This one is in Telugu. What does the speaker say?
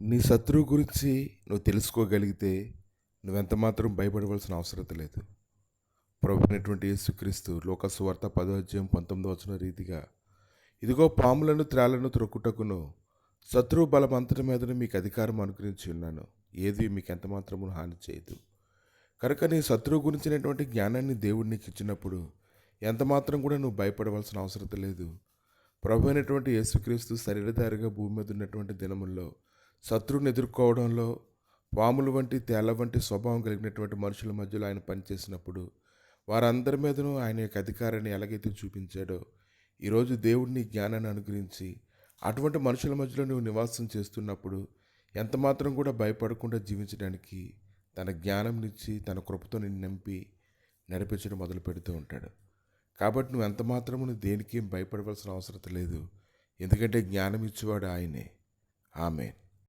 నీ శత్రువు గురించి నువ్వు తెలుసుకోగలిగితే నువ్వెంత మాత్రం భయపడవలసిన అవసరం లేదు. ప్రభువైనటువంటి యేసుక్రీస్తు లోక సువార్త 10 అధ్యాయం 19 రీతిగా, ఇదిగో పాములను త్రాళ్లను త్రొక్కుటకును శత్రువు బలమంతటి మీదను మీకు అధికారం అనుగ్రహించి ఉన్నాను, ఏది మీకు ఎంత మాత్రము హాని చేయదు. కనుక నీ శత్రువు గురించినటువంటి జ్ఞానాన్ని దేవుడు నీకు ఇచ్చినప్పుడు ఎంత మాత్రం కూడా నువ్వు భయపడవలసిన అవసరం లేదు. ప్రభు అయినటువంటి యేసుక్రీస్తు శరీరధారిగా భూమి మీద ఉన్నటువంటి దినముల్లో శత్రువుని ఎదుర్కోవడంలో పాముల వంటి తేళ్ల వంటి స్వభావం కలిగినటువంటి మనుషుల మధ్యలో ఆయన పనిచేసినప్పుడు వారందరి మీదనూ ఆయన యొక్క అధికారాన్ని ఎలాగైతే చూపించాడో, ఈరోజు దేవుడిని జ్ఞానాన్ని అనుగ్రహించి అటువంటి మనుషుల మధ్యలో నువ్వు నివాసం చేస్తున్నప్పుడు ఎంత మాత్రం కూడా భయపడకుండా జీవించడానికి తన జ్ఞానంనిచ్చి తన కృపతో నిన్ను నింపి నడిపించడం మొదలు పెడుతూ ఉంటాడు. కాబట్టి నువ్వు ఎంత మాత్రము నువ్వు దేనికి భయపడవలసిన అవసరం లేదు. ఎందుకంటే జ్ఞానం ఇచ్చేవాడు ఆయనే. ఆమేన్.